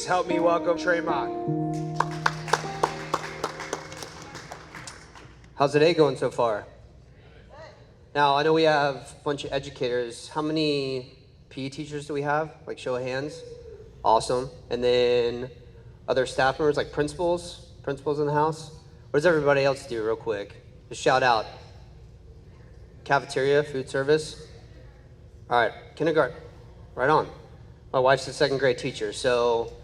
Please help me welcome Trey Mock. How's the day going so far? Now, I know we have a bunch of educators. How many PE teachers do we have? Like, show of hands. Awesome. And then other staff members, like principals in the house. What does everybody else do, real quick? Just shout out. Cafeteria, food service. All right, kindergarten, right on. My wife's a second grade teacher, so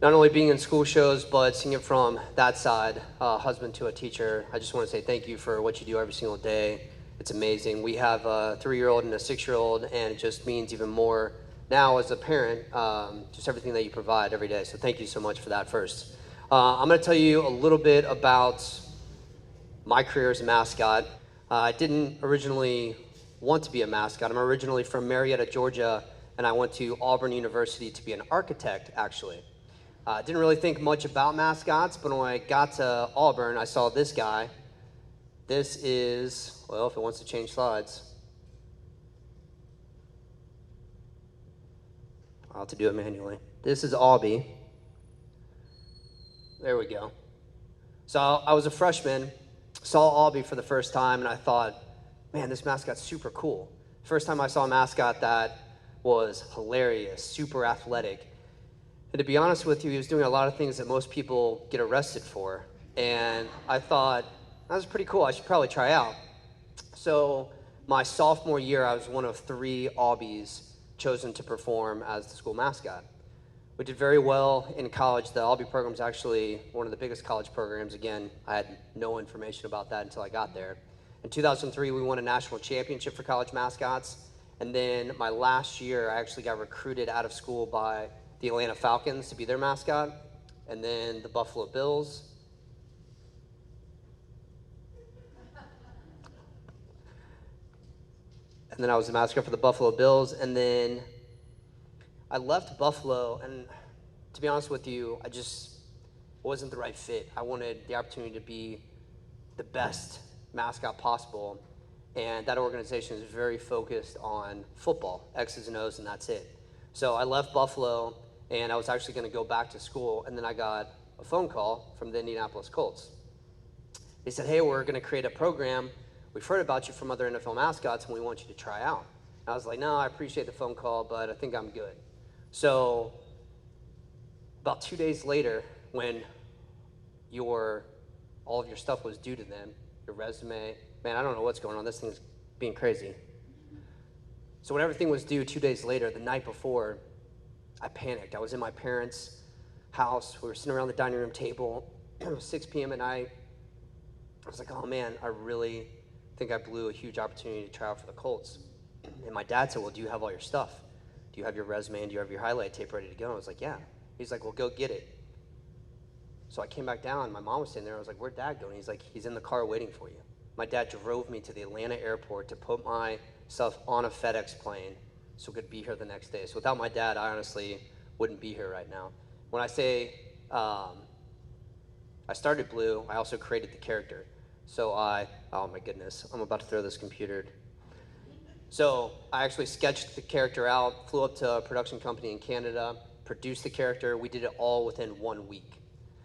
not only being in school shows, but seeing it from that side, husband to a teacher, I just want to say thank you for what you do every single day. It's amazing. We have a 3-year-old and a 6-year-old, and it just means even more now as a parent, just everything that you provide every day. So thank you so much for that first. I'm going to tell you a little bit about my career as a mascot. I didn't originally want to be a mascot. I'm originally from Marietta, Georgia, and I went to Auburn University to be an architect, actually. Didn't really think much about mascots, but when I got to Auburn, I saw this guy. This is, well, if it wants to change slides, I'll have to do it manually. This is Aubie. There we go. So I was a freshman, saw Aubie for the first time, and I thought, man, this mascot's super cool. First time I saw a mascot that was hilarious, super athletic. And to be honest with you, he was doing a lot of things that most people get arrested for. And I thought, that was pretty cool, I should probably try out. So my sophomore year, I was one of 3 Aubies chosen to perform as the school mascot. We did very well in college. The Aubie program is actually one of the biggest college programs. Again, I had no information about that until I got there. In 2003, we won a national championship for college mascots. And then my last year, I actually got recruited out of school by the Atlanta Falcons to be their mascot, and then the Buffalo Bills. And then I was the mascot for the Buffalo Bills, and then I left Buffalo, and to be honest with you, I just wasn't the right fit. I wanted the opportunity to be the best mascot possible, and that organization is very focused on football, X's and O's, and that's it. So I left Buffalo, and I was actually going to go back to school, and then I got a phone call from the Indianapolis Colts. They said, hey, we're going to create a program. We've heard about you from other NFL mascots, and we want you to try out. And I was like, no, I appreciate the phone call, but I think I'm good. So about 2 days later, when all of your stuff was due to them, your resume, man, I don't know what's going on. This thing's being crazy. So when everything was due 2 days later, the night before, I panicked. I was in my parents' house. We were sitting around the dining room table. It was 6 p.m. at night. I was like, oh man, I really think I blew a huge opportunity to try out for the Colts. And my dad said, well, do you have all your stuff? Do you have your resume and do you have your highlight tape ready to go? I was like, yeah. He's like, well, go get it. So I came back down. My mom was sitting there. I was like, where'd Dad go? And he's like, he's in the car waiting for you. My dad drove me to the Atlanta airport to put my stuff on a FedEx plane so we could be here the next day. So without my dad, I honestly wouldn't be here right now. When I say I started Blue, I also created the character. So oh my goodness, I'm about to throw this computer. So I actually sketched the character out, flew up to a production company in Canada, produced the character. We did it all within 1 week.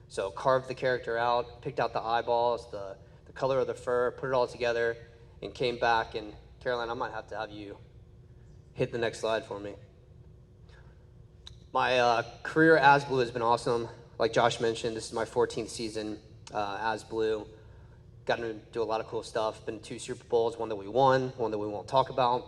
So carved the character out, picked out the eyeballs, the color of the fur, put it all together, and came back. And Caroline, I might have to have you hit the next slide for me. My career as Blue has been awesome. Like Josh mentioned, this is my 14th season as Blue. Gotten to do a lot of cool stuff. Been to 2 Super Bowls, one that we won, one that we won't talk about.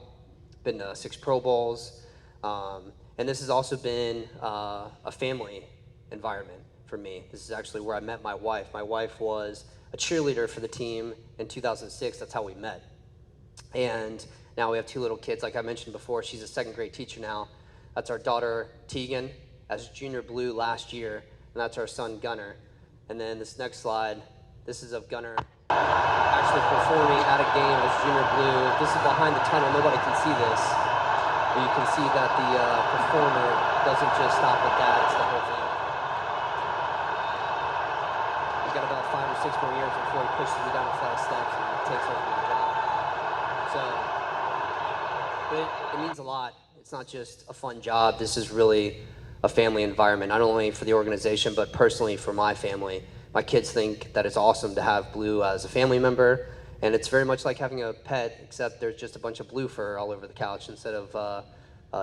Been to 6 Pro Bowls. And this has also been a family environment for me. This is actually where I met my wife. My wife was a cheerleader for the team in 2006. That's how we met. And now we have 2 little kids. Like I mentioned before, she's a second grade teacher now. That's our daughter, Tegan, as Junior Blue last year. And that's our son, Gunner. And then this next slide, this is of Gunner actually performing at a game as Junior Blue. This is behind the tunnel. Nobody can see this. But you can see that the performer doesn't just stop at that. It's the whole thing. He's got about 5 or 6 more years before he pushes you down a flight of steps and takes over your job. So, but it means a lot. It's not just a fun job. This is really a family environment, not only for the organization, but personally for my family. My kids think that it's awesome to have Blue as a family member, and it's very much like having a pet, except there's just a bunch of blue fur all over the couch instead of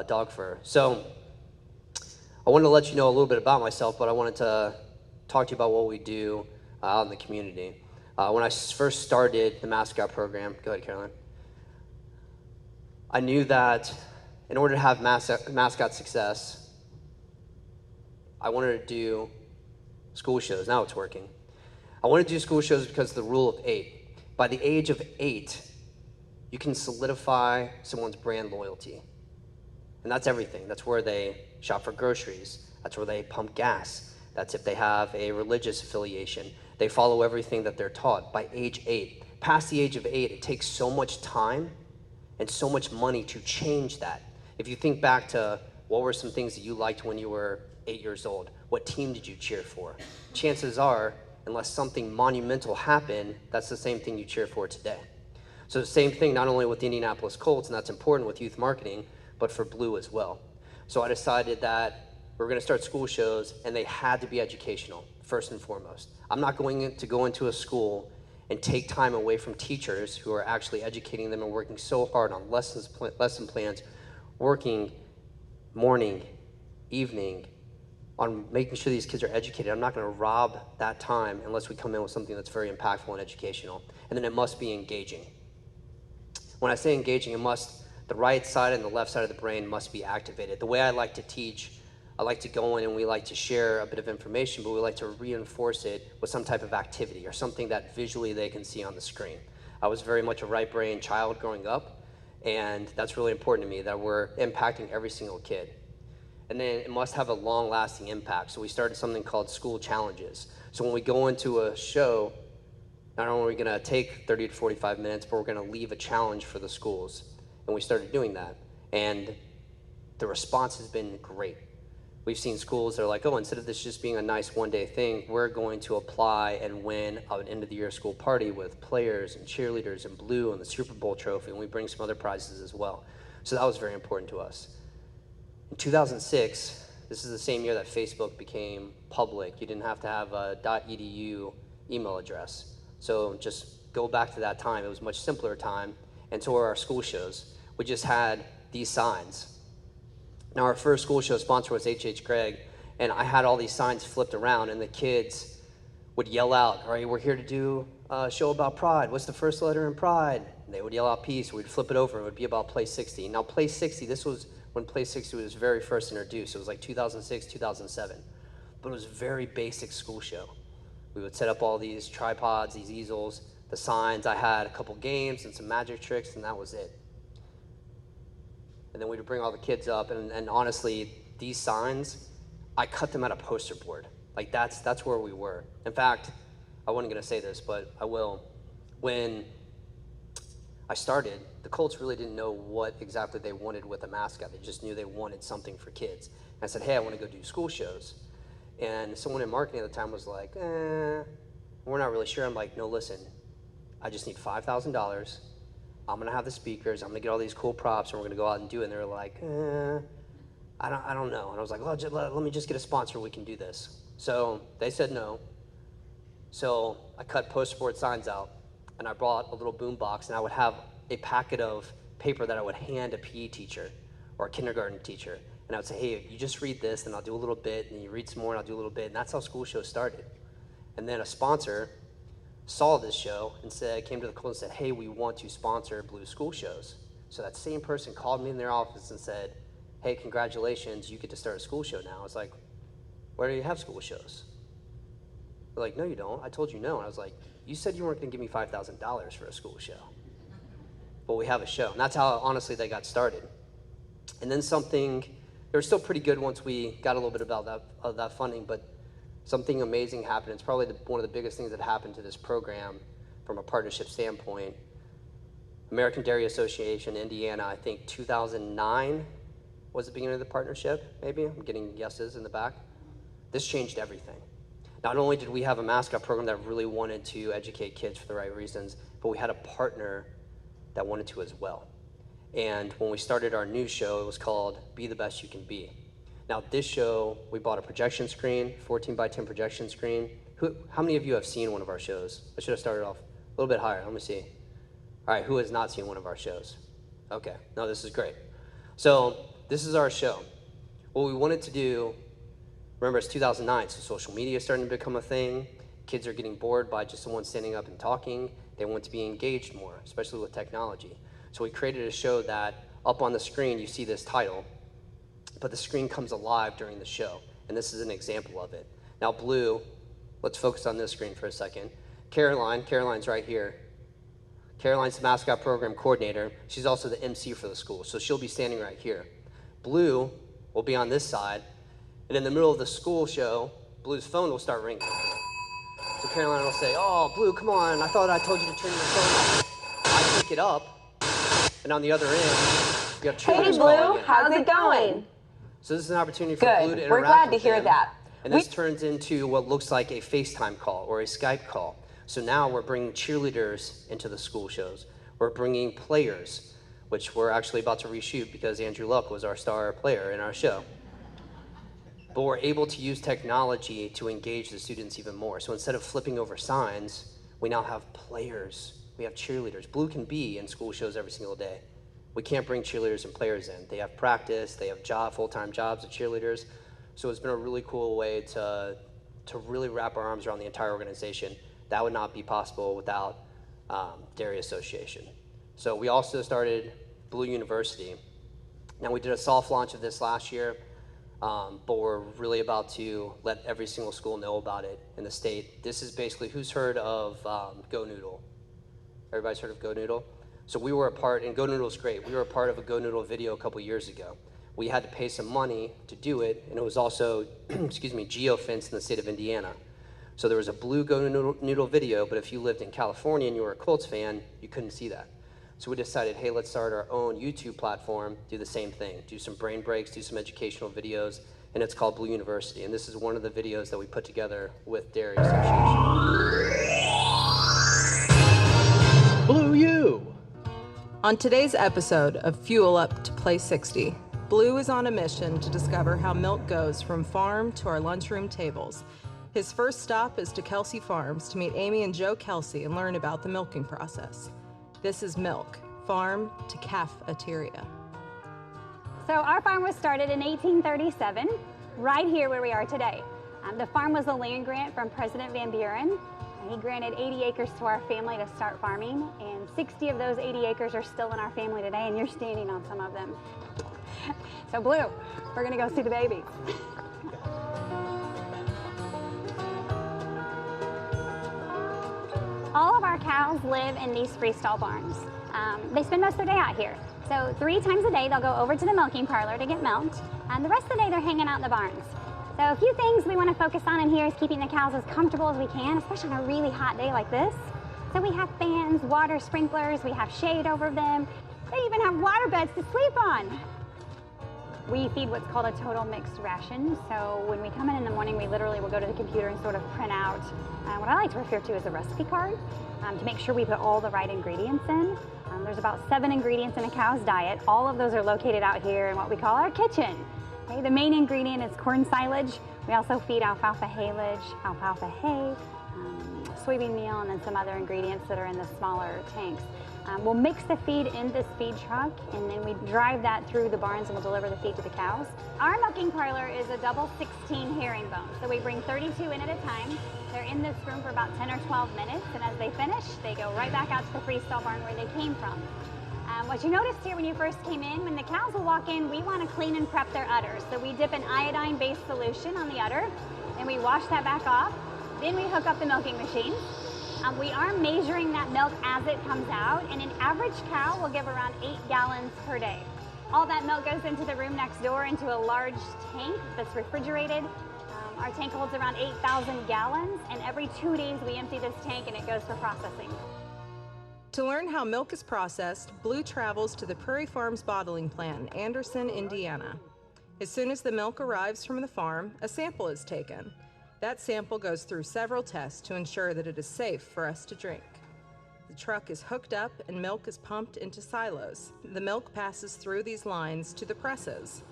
dog fur. So I wanted to let you know a little bit about myself, but I wanted to talk to you about what we do out in the community. When I first started the mascot program, go ahead, Caroline, I knew that in order to have mascot success, I wanted to do school shows. Now it's working. I wanted to do school shows because of the rule of 8. By the age of 8, you can solidify someone's brand loyalty. And that's everything. That's where they shop for groceries. That's where they pump gas. That's if they have a religious affiliation. They follow everything that they're taught by age 8. Past the age of 8, it takes so much time and so much money to change that. If you think back to what were some things that you liked when you were 8 years old, what team did you cheer for? Chances are, unless something monumental happened, that's the same thing you cheer for today. So the same thing not only with the Indianapolis Colts, and that's important with youth marketing, but for Blue as well. So I decided that we were going to start school shows, and they had to be educational, first and foremost. I'm not going to go into a school and take time away from teachers who are actually educating them and working so hard on lesson plans, working morning, evening, on making sure these kids are educated. I'm not going to rob that time unless we come in with something that's very impactful and educational. And then it must be engaging. When I say engaging, the right side and the left side of the brain must be activated. The way I like to teach, I like to go in and we like to share a bit of information, but we like to reinforce it with some type of activity or something that visually they can see on the screen. I was very much a right-brain child growing up, and that's really important to me, that we're impacting every single kid. And then it must have a long-lasting impact. So we started something called school challenges. So when we go into a show, not only are we gonna take 30 to 45 minutes, but we're gonna leave a challenge for the schools. And we started doing that. And the response has been great. We've seen schools that are like, oh, instead of this just being a nice one-day thing, we're going to apply and win an end-of-the-year school party with players and cheerleaders and Blue and the Super Bowl trophy, and we bring some other prizes as well. So that was very important to us. In 2006, this is the same year that Facebook became public. You didn't have to have a .edu email address. So just go back to that time. It was a much simpler time. And so were our school shows. We just had these signs. Now our first school show sponsor was H.H. Gregg, and I had all these signs flipped around, and the kids would yell out, all right, we're here to do a show about pride. What's the first letter in pride? And they would yell out peace. We'd flip it over, and it would be about Play 60. Now Play 60, this was when Play 60 was very first introduced. It was like 2006, 2007. But it was a very basic school show. We would set up all these tripods, these easels, the signs. I had a couple games and some magic tricks, and that was it. And then we'd bring all the kids up, and honestly, these signs, I cut them out of poster board. Like that's where we were. In fact, I wasn't gonna say this, but I will. When I started, the Colts really didn't know what exactly they wanted with a mascot. They just knew they wanted something for kids. And I said, hey, I wanna go do school shows. And someone in marketing at the time was like, we're not really sure. I'm like, no, listen, I just need $5,000. I'm gonna have the speakers, I'm gonna get all these cool props, and we're gonna go out and do it. And they were like, I don't know. And I was like, well, let me just get a sponsor, we can do this. So they said no. So I cut poster board signs out, and I brought a little boom box, and I would have a packet of paper that I would hand a PE teacher or a kindergarten teacher. And I would say, hey, you just read this, and I'll do a little bit, and you read some more, and I'll do a little bit. And that's how school shows started. And then a sponsor saw this show and came to the Colts and said, hey, we want to sponsor Blue school shows. So that same person called me in their office and said, hey, congratulations, you get to start a school show now. I was like, where do you have school shows? They're like, no, you don't. I told you no. And I was like, you said you weren't gonna give me $5,000 for a school show. But we have a show. And that's how, honestly, they got started. And then they were still pretty good once we got a little bit of that funding, but something amazing happened. It's probably one of the biggest things that happened to this program from a partnership standpoint. American Dairy Association, Indiana, I think 2009 was the beginning of the partnership, maybe. I'm getting yeses in the back. This changed everything. Not only did we have a mascot program that really wanted to educate kids for the right reasons, but we had a partner that wanted to as well. And when we started our new show, it was called Be the Best You Can Be. Now this show, we bought a projection screen, 14 by 10 projection screen. How many of you have seen one of our shows? I should have started off a little bit higher. Let me see. All right, who has not seen one of our shows? Okay, no, this is great. So this is our show. What we wanted to do, remember it's 2009, so social media is starting to become a thing. Kids are getting bored by just someone standing up and talking. They want to be engaged more, especially with technology. So we created a show that up on the screen, you see this title, but the screen comes alive during the show. And this is an example of it. Now Blue, let's focus on this screen for a second. Caroline's right here. Caroline's the mascot program coordinator. She's also the MC for the school, so she'll be standing right here. Blue will be on this side, and in the middle of the school show, Blue's phone will start ringing. So Caroline will say, "Oh, Blue, come on, I thought I told you to turn your phone off." I pick it up, and on the other end, we have cheerleaders calling in. How's it going? So this is an opportunity for Blue to interact. We're glad to with hear them. that. And this turns into what looks like a FaceTime call or a Skype call. So now we're bringing cheerleaders into the school shows. We're bringing players, which we're actually about to reshoot because Andrew Luck was our star player in our show. But we're able to use technology to engage the students even more. So instead of flipping over signs, we now have players. We have cheerleaders. Blue can be in school shows every single day. We can't bring cheerleaders and players in. They have practice, they have full-time jobs as cheerleaders. So it's been a really cool way to really wrap our arms around the entire organization. That would not be possible without Dairy Association. So we also started Blue University. Now we did a soft launch of this last year, but we're really about to let every single school know about it in the state. This is basically, who's heard of Go Noodle? Everybody's heard of Go Noodle? So we were a part, and Go Noodle's great. We were a part of a Go Noodle video a couple years ago. We had to pay some money to do it, and it was also, geofenced in the state of Indiana. So there was a Blue Go Noodle video, but if you lived in California and you were a Colts fan, you couldn't see that. So we decided, hey, let's start our own YouTube platform, do the same thing, do some brain breaks, do some educational videos, and it's called Blue University. And this is one of the videos that we put together with Dairy Association. Blue U! On today's episode of Fuel Up to Play 60, Blue is on a mission to discover how milk goes from farm to our lunchroom tables. His first stop is to Kelsey Farms to meet Amy and Joe Kelsey and learn about the milking process. This is Milk, Farm to Cafeteria. So our farm was started in 1837, right here where we are today. The farm was a land grant from President Van Buren. He granted 80 acres to our family to start farming, and 60 of those 80 acres are still in our family today, and you're standing on some of them. So Blue, we're gonna go see the babies. All of our cows live in these freestall barns. They spend most of their day out here. So 3 times a day, they'll go over to the milking parlor to get milked, and the rest of the day, they're hanging out in the barns. So a few things we want to focus on in here is keeping the cows as comfortable as we can, especially on a really hot day like this. So we have fans, water sprinklers, we have shade over them. They even have water beds to sleep on. We feed what's called a total mixed ration. So when we come in the morning, we literally will go to the computer and sort of print out what I like to refer to as a recipe card to make sure we put all the right ingredients in. There's about 7 ingredients in a cow's diet. All of those are located out here in what we call our kitchen. Okay, the main ingredient is corn silage. We also feed alfalfa haylage, alfalfa hay, soybean meal, and then some other ingredients that are in the smaller tanks. We'll mix the feed in this feed truck, and then we drive that through the barns and we'll deliver the feed to the cows. Our milking parlor is a double 16 herringbone, so we bring 32 in at a time. They're in this room for about 10 or 12 minutes, and as they finish, they go right back out to the freestall barn where they came from. What you noticed here when you first came in, when the cows will walk in, we want to clean and prep their udders. So we dip an iodine-based solution on the udder, and we wash that back off. Then we hook up the milking machine. We are measuring that milk as it comes out, and an average cow will give around 8 gallons per day. All that milk goes into the room next door into a large tank that's refrigerated. Our tank holds around 8,000 gallons, and every 2 days we empty this tank and it goes for processing. To learn how milk is processed, Blue travels to the Prairie Farms bottling plant in Anderson, Indiana. As soon as the milk arrives from the farm, a sample is taken. That sample goes through several tests to ensure that it is safe for us to drink. The truck is hooked up and milk is pumped into silos. The milk passes through these lines to the presses.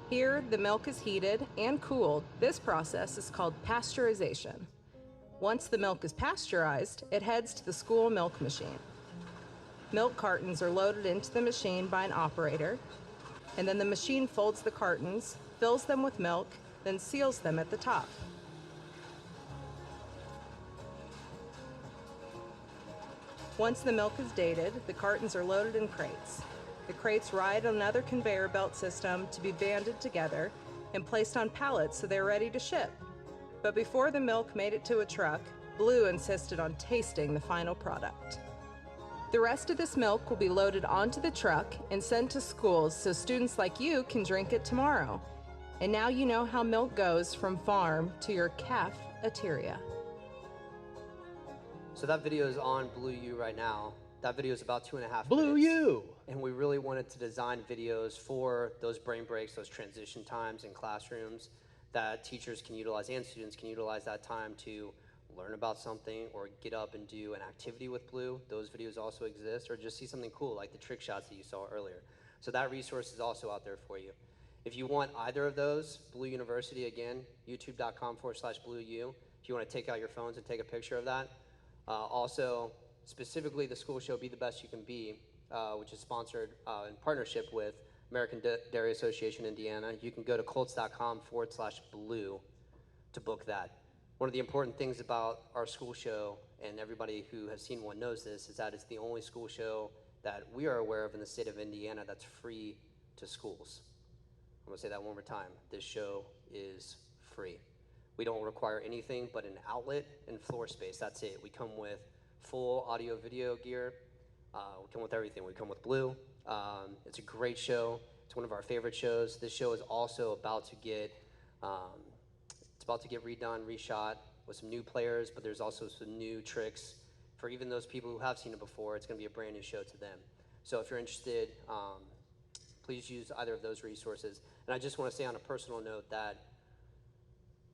Here, the milk is heated and cooled. This process is called pasteurization. Once the milk is pasteurized, it heads to the school milk machine. Milk cartons are loaded into the machine by an operator, and then the machine folds the cartons, fills them with milk, then seals them at the top. Once the milk is dated, the cartons are loaded in crates. The crates ride on another conveyor belt system to be banded together and placed on pallets so they're ready to ship. But before the milk made it to a truck, Blue insisted on tasting the final product. The rest of this milk will be loaded onto the truck and sent to schools so students like you can drink it tomorrow. And now you know how milk goes from farm to your cafeteria. So that video is on Blue U right now. That video is about 2.5 minutes. Blue U! And we really wanted to design videos for those brain breaks, those transition times in classrooms that teachers can utilize and students can utilize that time to learn about something or get up and do an activity with Blue. Those videos also exist, or just see something cool like the trick shots that you saw earlier. So that resource is also out there for you. If you want either of those, Blue University, again, youtube.com/BlueU. If you want to take out your phones and take a picture of that. Also, specifically the school show Be the Best You Can Be, which is sponsored in partnership with American Dairy Association Indiana. You can go to colts.com/blue to book that. One of the important things about our school show, and everybody who has seen one knows this, is that it's the only school show that we are aware of in the state of Indiana that's free to schools. I'm gonna say that one more time. This show is free. We don't require anything but an outlet and floor space. That's it. We come with full audio video gear. We come with everything. We come with Blue. It's a great show. It's one of our favorite shows. This show is also about to get redone, reshot with some new players, but there's also some new tricks for even those people who have seen it before. It's going to be a brand new show to them. So if you're interested, please use either of those resources. And I just want to say on a personal note that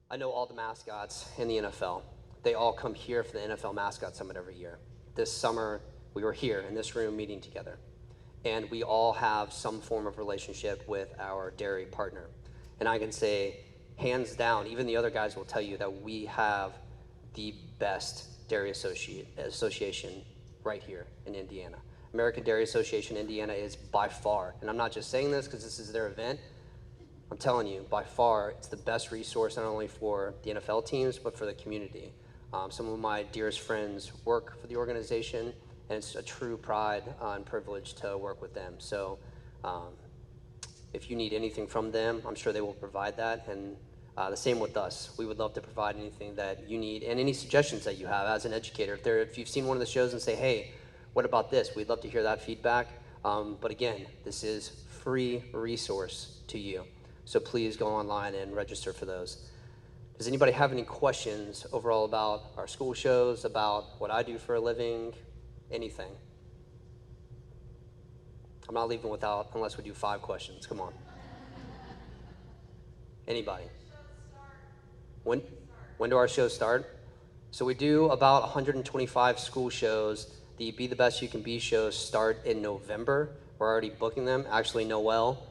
I know all the mascots in the NFL. They all come here for the NFL Mascot Summit every year. This summer, we were here in this room meeting together. And we all have some form of relationship with our dairy partner. And I can say, hands down, even the other guys will tell you that we have the best dairy association right here in Indiana. American Dairy Association Indiana is by far, and I'm not just saying this because this is their event, I'm telling you, by far, it's the best resource not only for the NFL teams, but for the community. Some of my dearest friends work for the organization, and it's a true pride and privilege to work with them. So if you need anything from them, I'm sure they will provide that, and the same with us. We would love to provide anything that you need, and any suggestions that you have as an educator. If you've seen one of the shows and say, hey, what about this? We'd love to hear that feedback. But again, this is free resource to you. So please go online and register for those. Does anybody have any questions overall about our school shows, about what I do for a living, anything? I'm not leaving without, unless we do 5 questions. Come on. Anybody? When do our shows start? So we do about 125 school shows. The Be the Best You Can Be shows start in November. We're already booking them. Actually, Noel,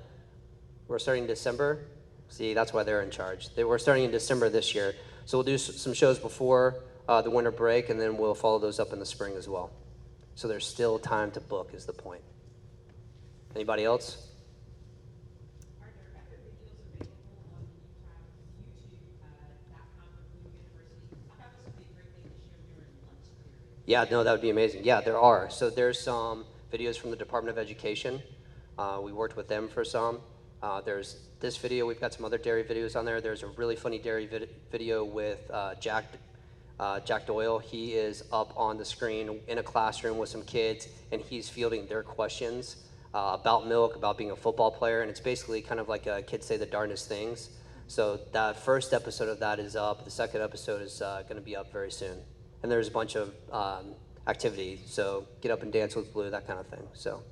we're starting in December. See, that's why they're in charge. We're starting in December this year. So we'll do some shows before the winter break, and then we'll follow those up in the spring as well. So there's still time to book is the point. Anybody else? Are there other videos available on youtube.com/Blue University? I thought this would be a great thing to share during lunch period. Yeah, no, that would be amazing. Yeah, there are. So there's some videos from the Department of Education. We worked with them for some. There's this video. We've got some other dairy videos on there. There's a really funny dairy video with Jack Doyle. He is up on the screen in a classroom with some kids, and he's fielding their questions about milk, about being a football player, and it's basically kind of like kids say the darndest things. So that first episode of that is up. The second episode is going to be up very soon. And there's a bunch of activities. So get up and dance with Blue, that kind of thing. So.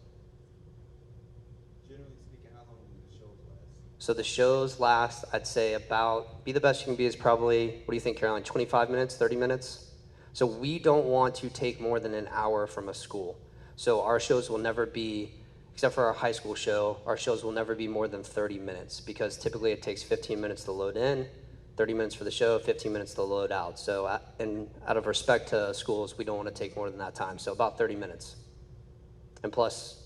Generally speaking, how long do the shows last? So the shows last, I'd say about, Be the Best You Can Be is probably, what do you think, Caroline, 25 minutes, 30 minutes? So we don't want to take more than an hour from a school. So our shows will never be except for our high school show, our shows will never be more than 30 minutes because typically it takes 15 minutes to load in, 30 minutes for the show, 15 minutes to load out. So, and out of respect to schools, we don't want to take more than that time. So about 30 minutes. And plus,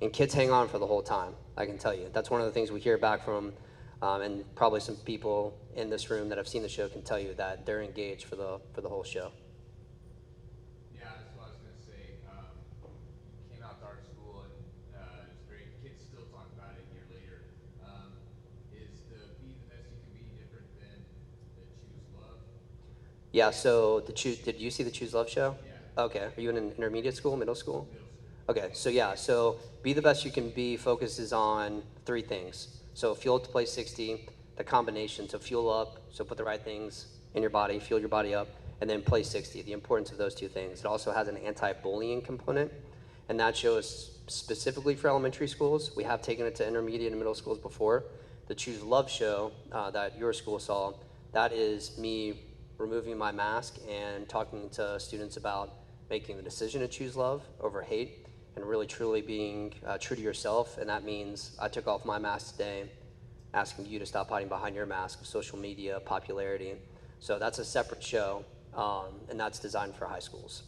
and kids hang on for the whole time, I can tell you. That's one of the things we hear back from, and probably some people in this room that have seen the show can tell you that they're engaged for the whole show. Yeah, that's what I was gonna say. Came out to our school and it was great. Kids still talk about it a year later. Is the Be the Best You Can Be different than the Choose Love? Yeah, so did you see the Choose Love show? Yeah. Okay, are you in an intermediate school, middle school? Middle school. Okay, so yeah, so Be the Best You Can Be focuses on 3 things. So fuel up to play 60, the combination, so fuel up, so put the right things in your body, fuel your body up, and then play 60, the importance of those 2 things. It also has an anti-bullying component, and that show is specifically for elementary schools. We have taken it to intermediate and middle schools before. The Choose Love show that your school saw, that is me removing my mask and talking to students about making the decision to choose love over hate, and really truly being true to yourself. And that means I took off my mask today, asking you to stop hiding behind your mask of social media, popularity. So that's a separate show, and that's designed for high schools.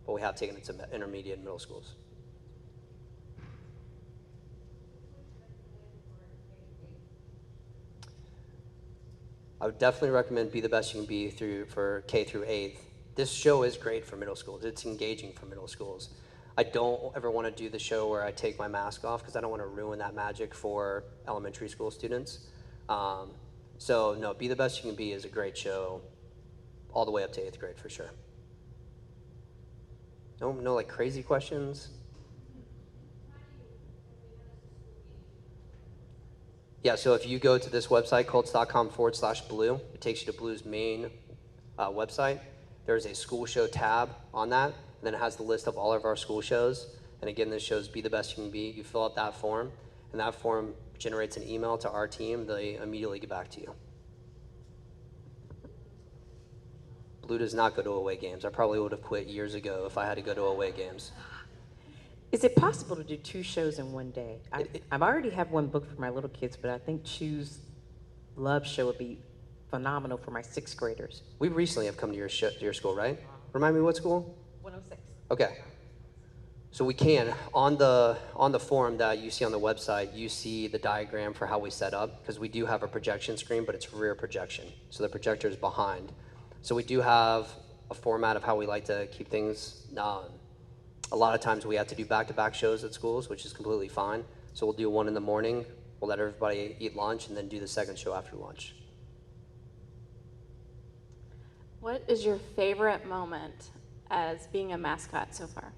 But we have taken it to intermediate and middle schools. I would definitely recommend Be the Best You Can Be for K through 8th. This show is great for middle schools. It's engaging for middle schools. I don't ever want to do the show where I take my mask off because I don't want to ruin that magic for elementary school students. So no, Be the Best You Can Be is a great show all the way up to 8th grade for sure. No like crazy questions? Yeah, so if you go to this website, colts.com/blue, it takes you to Blue's main website. There's a school show tab on that, and then it has the list of all of our school shows. And again, this shows Be the Best You Can Be. You fill out that form, and that form generates an email to our team. They immediately get back to you. Blue does not go to away games. I probably would have quit years ago if I had to go to away games. Is it possible to do 2 shows in one day? I've already have one booked for my little kids, but I think Choose Love show would be phenomenal for my 6th graders. We recently have come to your school, right? Remind me what school? 106. Okay. So we can, on the form that you see on the website, you see the diagram for how we set up, because we do have a projection screen, but it's rear projection. So the projector is behind. So we do have a format of how we like to keep things. A lot of times we have to do back-to-back shows at schools, which is completely fine. So we'll do one in the morning, we'll let everybody eat lunch, and then do the second show after lunch. What is your favorite moment as being a mascot so far?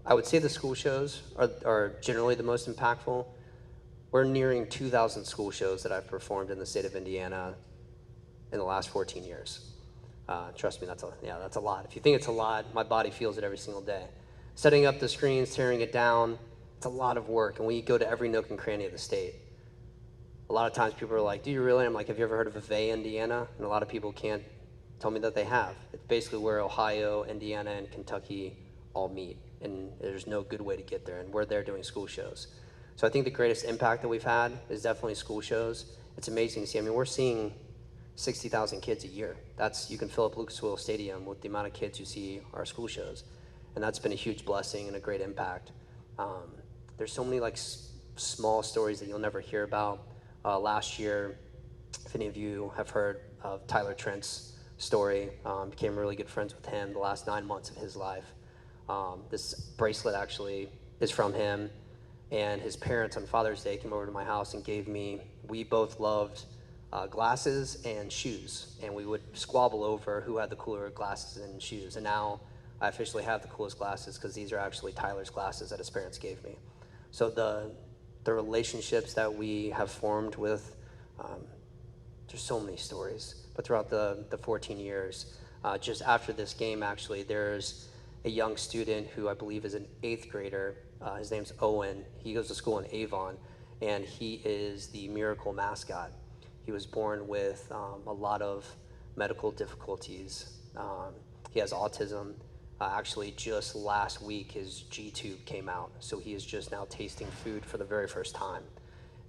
I would say the school shows are generally the most impactful. We're nearing 2,000 school shows that I've performed in the state of Indiana in the last 14 years. Trust me, that's a lot. If you think it's a lot, my body feels it every single day. Setting up the screens, tearing it down, it's a lot of work, and we go to every nook and cranny of the state. A lot of times people are like, do you really? I'm like, have you ever heard of a.k.a., Indiana? And a lot of people can't tell me that they have. It's basically where Ohio, Indiana, and Kentucky all meet, and there's no good way to get there, and we're there doing school shows. So I think the greatest impact that we've had is definitely school shows. It's amazing to see. I mean, we're seeing 60,000 kids a year. You can fill up Lucas Oil Stadium with the amount of kids who see our school shows. And that's been a huge blessing and a great impact. There's so many small stories that you'll never hear about. Last year, if any of you have heard of Tyler Trent's story, became really good friends with him the last 9 months of his life. This bracelet actually is from him, and his parents on Father's Day came over to my house and we both loved glasses and shoes, and we would squabble over who had the cooler glasses and shoes. And now I officially have the coolest glasses because these are actually Tyler's glasses that his parents gave me. So the relationships that we have formed with, there's so many stories, but throughout the 14 years, just after this game actually, there's a young student who I believe is an 8th grader. His name's Owen. He goes to school in Avon, and he is the miracle mascot. He was born with a lot of medical difficulties. He has autism. Actually, just last week, his G-tube came out, so he is just now tasting food for the very first time.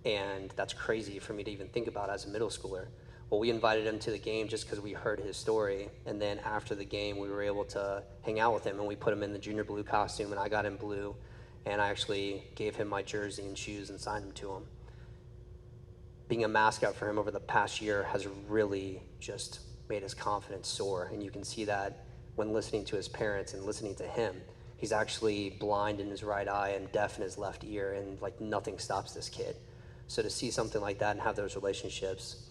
And that's crazy for me to even think about as a middle schooler. Well, we invited him to the game just because we heard his story, and then after the game, we were able to hang out with him, and we put him in the junior blue costume, and I got him blue, and I actually gave him my jersey and shoes and signed them to him. Being a mascot for him over the past year has really just made his confidence soar, and you can see that when listening to his parents and listening to him. He's actually blind in his right eye and deaf in his left ear, and like nothing stops this kid. So to see something like that and have those relationships,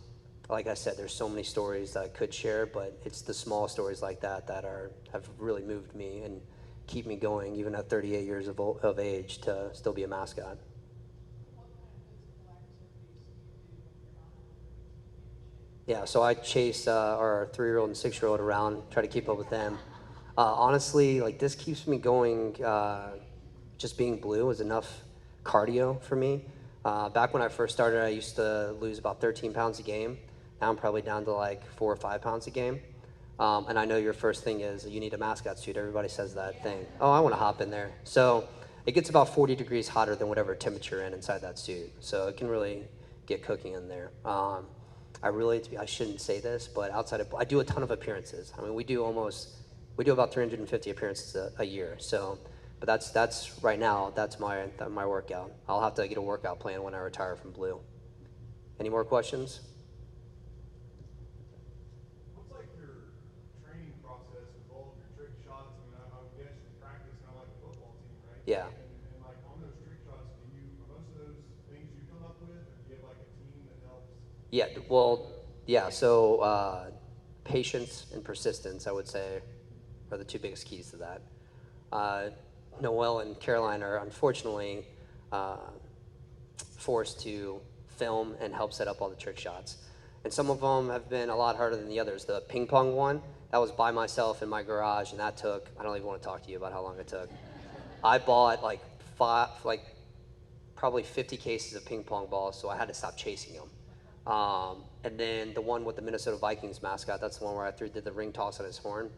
like I said, there's so many stories that I could share, but it's the small stories like that that have really moved me and keep me going, even at 38 years of age, to still be a mascot. Yeah, so I chase our 3-year-old and 6-year-old around, try to keep up with them. Honestly, like this keeps me going. Just being blue is enough cardio for me. Back when I first started, I used to lose about 13 pounds a game. Now I'm probably down to like 4 or 5 pounds a game. And I know your first thing is you need a mascot suit. Everybody says that thing. Oh, I want to hop in there. So it gets about 40 degrees hotter than whatever temperature you're in inside that suit. So it can really get cooking in there. I shouldn't say this, but I do a ton of appearances. I mean, we do about 350 appearances a year. So, but that's right now, that's my workout. I'll have to get a workout plan when I retire from blue. Any more questions? What's like your training process with all of your trick shots? I mean, I would guess you practice kind of like a football team, right? Yeah. And like on those trick shots, are most of those things you come up with, or do you have like a team that helps? Yeah, well, yeah, so patience and persistence, I would say, are the 2 biggest keys to that. Noelle and Caroline are unfortunately forced to film and help set up all the trick shots. And some of them have been a lot harder than the others. The ping pong one, that was by myself in my garage, and that took, I don't even want to talk to you about how long it took. I bought probably 50 cases of ping pong balls, so I had to stop chasing them. And then the one with the Minnesota Vikings mascot, that's the one where I did the ring toss on his horn.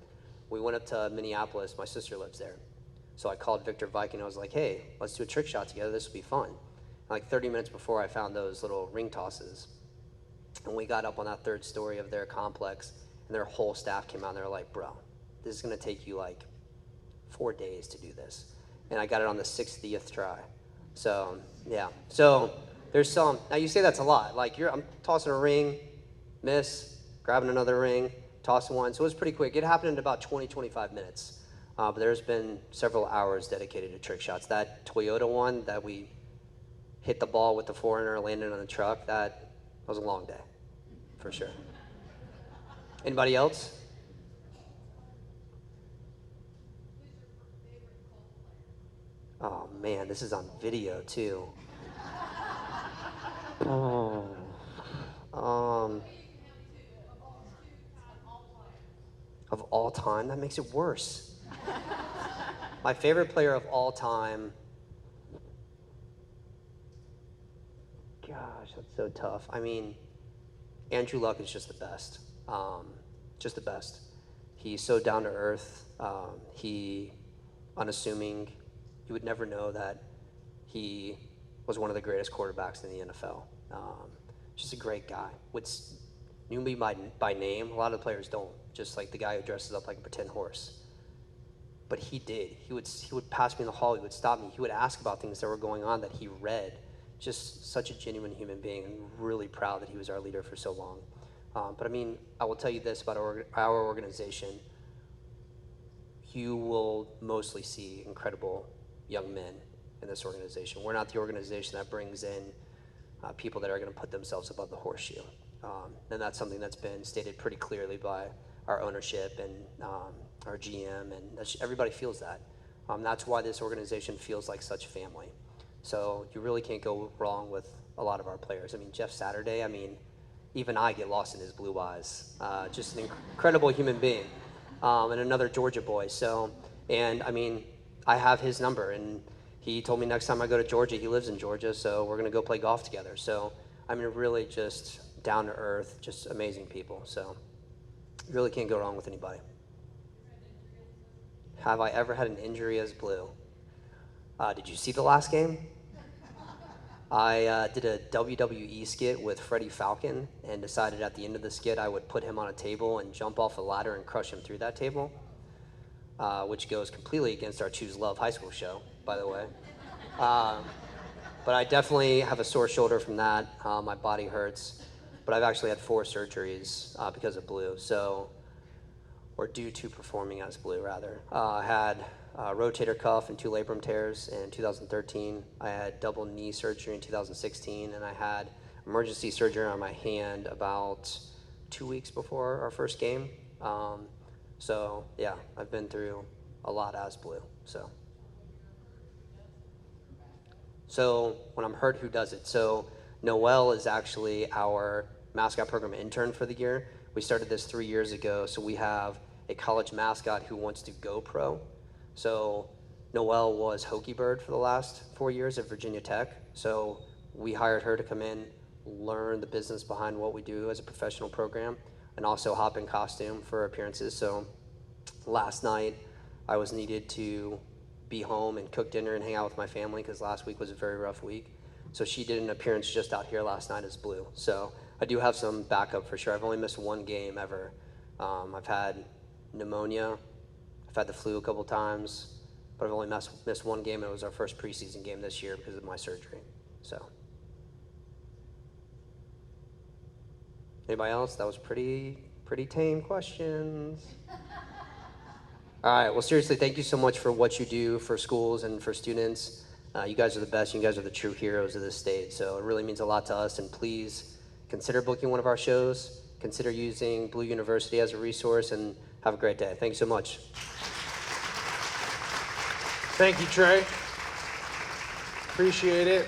We went up to Minneapolis. My sister lives there. So I called Victor Viking. I was like, hey, let's do a trick shot together. This will be fun. And like 30 minutes before, I found those little ring tosses. And we got up on that 3rd story of their complex, and their whole staff came out, and they were like, bro, this is going to take you like 4 days to do this. And I got it on the 60th try. So, yeah. So there's some. Now, you say that's a lot. Like, I'm tossing a ring, miss, grabbing another ring, tossing one. So it was pretty quick. It happened in about 20, 25 minutes. But there's been several hours dedicated to trick shots. That Toyota one that we hit the ball with the foreigner, landed on the truck, that was a long day, for sure. Anybody else? Oh, man, this is on video, too. Oh. Of all time? That makes it worse. My favorite player of all time. Gosh, that's so tough. I mean, Andrew Luck is just the best. Just the best. He's so down to earth. He unassuming. You would never know that he was one of the greatest quarterbacks in the NFL. Just a great guy. Knew me by name. A lot of the players don't. Just like the guy who dresses up like a pretend horse. But he did. He would pass me in the hall. He would stop me. He would ask about things that were going on that he read. Just such a genuine human being, and really proud that he was our leader for so long. But I mean, I will tell you this about our organization. You will mostly see incredible young men in this organization. We're not the organization that brings in people that are going to put themselves above the horseshoe. And that's something that's been stated pretty clearly by our ownership and our GM, and everybody feels that. That's why this organization feels like such family. So you really can't go wrong with a lot of our players. I mean, Jeff Saturday, even I get lost in his blue eyes. Just an incredible human being, and another Georgia boy. So, and I mean, I have his number, and he told me next time I go to Georgia, he lives in Georgia, so we're gonna go play golf together. So, I mean, really just down to earth, just amazing people. So, You really can't go wrong with anybody. Have I ever had an injury as blue? Did you see the last game? I did a WWE skit with Freddie Falcon and decided at the end of the skit I would put him on a table and jump off a ladder and crush him through that table, which goes completely against our Choose Love high school show, by the way. But I definitely have a sore shoulder from that. My body hurts, but I've actually had 4 surgeries because of blue, or due to performing as blue, rather. I had rotator cuff and 2 labrum tears in 2013. I had double knee surgery in 2016, and I had emergency surgery on my hand about 2 weeks before our first game. So yeah, I've been through a lot as blue. So when I'm hurt, who does it? So Noel is actually our mascot program intern for the year. We started this 3 years ago, so we have a college mascot who wants to go pro. So Noelle was Hokey Bird for the last 4 years at Virginia Tech. So we hired her to come in, learn the business behind what we do as a professional program, and also hop in costume for appearances. So last night I was needed to be home and cook dinner and hang out with my family because last week was a very rough week. So she did an appearance just out here last night as Blue. So I do have some backup for sure. I've only missed 1 game ever. I've had pneumonia. I've had the flu a couple times, but I've only missed 1 game. It was our first preseason game this year because of my surgery. So, anybody else? That was pretty tame questions. All right. Well, seriously, thank you so much for what you do for schools and for students. You guys are the best. You guys are the true heroes of this state. So it really means a lot to us. And please consider booking one of our shows. Consider using Blue University as a resource, and have a great day. Thanks so much. Thank you, Trey. Appreciate it.